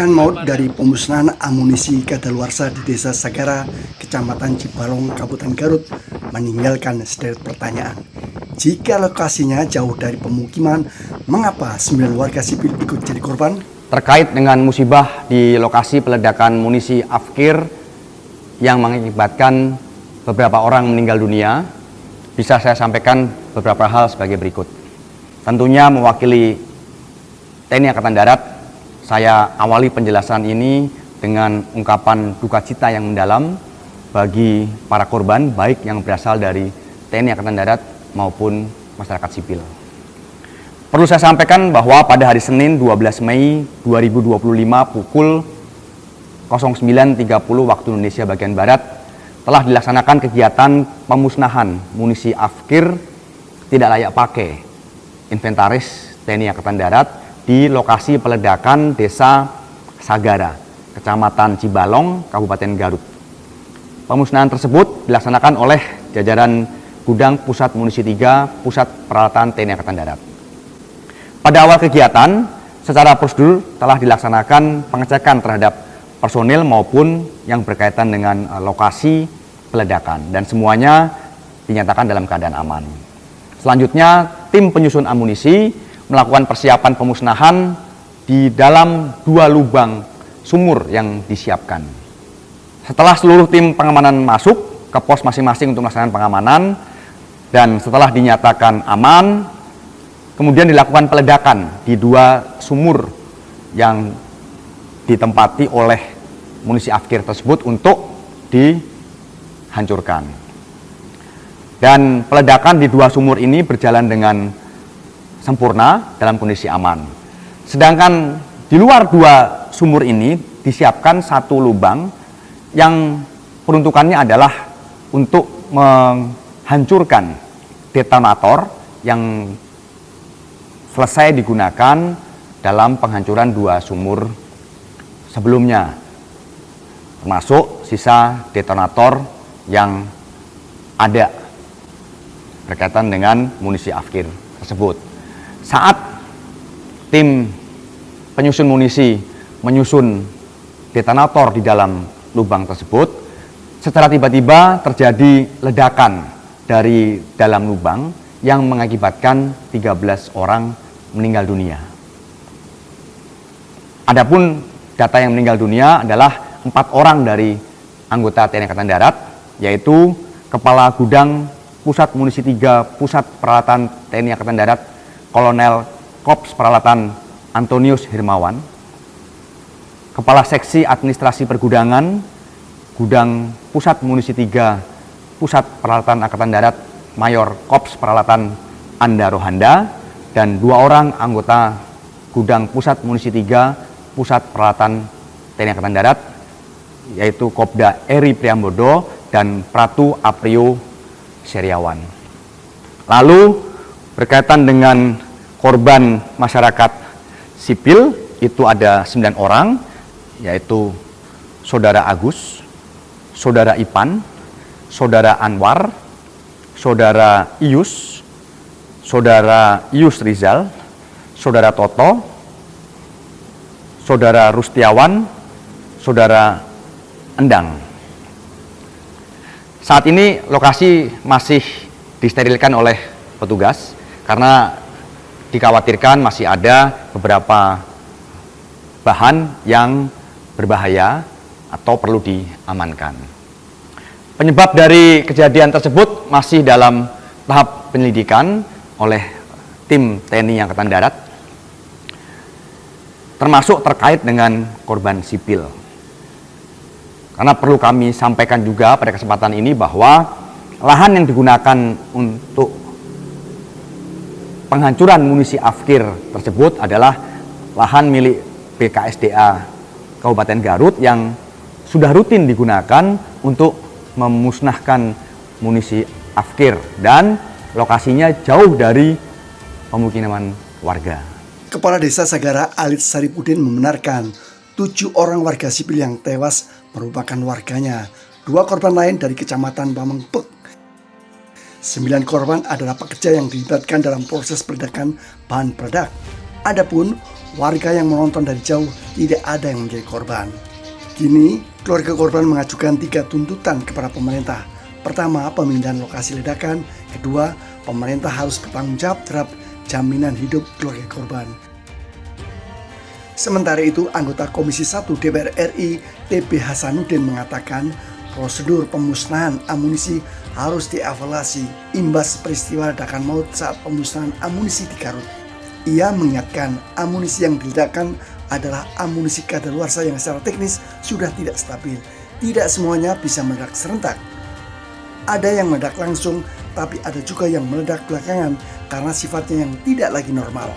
Korban maut dari pemusnahan amunisi kadaluarsa di Desa Sagara, Kecamatan Cibalong, Kabupaten Garut, meninggalkan sederet pertanyaan. Jika lokasinya jauh dari pemukiman, mengapa 9 warga sipil ikut jadi korban? Terkait dengan musibah di lokasi peledakan munisi Afkir yang mengakibatkan beberapa orang meninggal dunia, bisa saya sampaikan beberapa hal sebagai berikut. Tentunya mewakili TNI Angkatan Darat, saya awali penjelasan ini dengan ungkapan duka cita yang mendalam bagi para korban, baik yang berasal dari TNI Angkatan Darat maupun masyarakat sipil. Perlu saya sampaikan bahwa pada hari Senin 12 Mei 2025 pukul 09.30 waktu Indonesia bagian Barat telah dilaksanakan kegiatan pemusnahan munisi Afkir tidak layak pakai inventaris TNI Angkatan Darat di lokasi peledakan Desa Sagara, Kecamatan Cibalong, Kabupaten Garut. Pemusnahan tersebut dilaksanakan oleh jajaran Gudang Pusat Munisi 3 Pusat Peralatan TNI Angkatan Darat. Pada awal kegiatan, secara prosedur telah dilaksanakan pengecekan terhadap personil maupun yang berkaitan dengan lokasi peledakan dan semuanya dinyatakan dalam keadaan aman. Selanjutnya, tim penyusun amunisi melakukan persiapan pemusnahan di dalam 2 lubang sumur yang disiapkan. Setelah seluruh tim pengamanan masuk ke pos masing-masing untuk melaksanakan pengamanan dan setelah dinyatakan aman, kemudian dilakukan peledakan di 2 sumur yang ditempati oleh munisi Afkir tersebut untuk dihancurkan. Dan peledakan di 2 sumur ini berjalan dengan sempurna dalam kondisi aman. Sedangkan di luar 2 sumur ini disiapkan 1 lubang yang peruntukannya adalah untuk menghancurkan detonator yang selesai digunakan dalam penghancuran 2 sumur sebelumnya, termasuk sisa detonator yang ada berkaitan dengan munisi Afkir tersebut. Saat tim penyusun munisi menyusun detonator di dalam lubang tersebut, secara tiba-tiba terjadi ledakan dari dalam lubang yang mengakibatkan 13 orang meninggal dunia. Adapun data yang meninggal dunia adalah 4 orang dari anggota TNI Angkatan Darat, yaitu Kepala Gudang Pusat Munisi 3 Pusat Peralatan TNI Angkatan Darat Kolonel Korps Peralatan Antonius Hirmawan, Kepala Seksi Administrasi Pergudangan Gudang Pusat Munisi 3 Pusat Peralatan Angkatan Darat Mayor Korps Peralatan Anda Rohanda, dan 2 orang anggota Gudang Pusat Munisi 3 Pusat Peralatan TNI Angkatan Darat, yaitu Kopda Eri Priambodo dan Pratu Aprio Seriawan. Lalu berkaitan dengan korban masyarakat sipil, itu ada 9 orang, yaitu Saudara Agus, Saudara Ipan, Saudara Anwar, Saudara Ius, Saudara Ius Rizal, Saudara Toto, Saudara Rustiawan, Saudara Endang. Saat ini lokasi masih disterilkan oleh petugas karena dikhawatirkan masih ada beberapa bahan yang berbahaya atau perlu diamankan. Penyebab dari kejadian tersebut masih dalam tahap penyelidikan oleh tim TNI Angkatan Darat, termasuk terkait dengan korban sipil. Karena perlu kami sampaikan juga pada kesempatan ini bahwa lahan yang digunakan untuk penghancuran munisi Afkir tersebut adalah lahan milik BKSDA Kabupaten Garut yang sudah rutin digunakan untuk memusnahkan munisi Afkir dan lokasinya jauh dari pemukiman warga. Kepala Desa Sagara Alit Saripudin membenarkan 7 orang warga sipil yang tewas merupakan warganya. 2 korban lain dari Kecamatan Pamengpek. 9 korban adalah pekerja yang dilibatkan dalam proses peledakan bahan peledak. Adapun Warga yang menonton dari jauh tidak ada yang menjadi korban. Kini, keluarga korban mengajukan 3 tuntutan kepada pemerintah. Pertama, pemindahan lokasi ledakan. Kedua, pemerintah harus bertanggung jawab terhadap jaminan hidup keluarga korban. Sementara itu, anggota Komisi 1 DPR RI, TB Hasanuddin mengatakan prosedur pemusnahan amunisi harus dievaluasi imbas peristiwa ledakan maut saat pemusnahan amunisi di Garut. Ia mengingatkan amunisi yang diledakkan adalah amunisi kadaluarsa yang secara teknis sudah tidak stabil. Tidak semuanya bisa meledak serentak. Ada yang meledak langsung, tapi ada juga yang meledak belakangan karena sifatnya yang tidak lagi normal.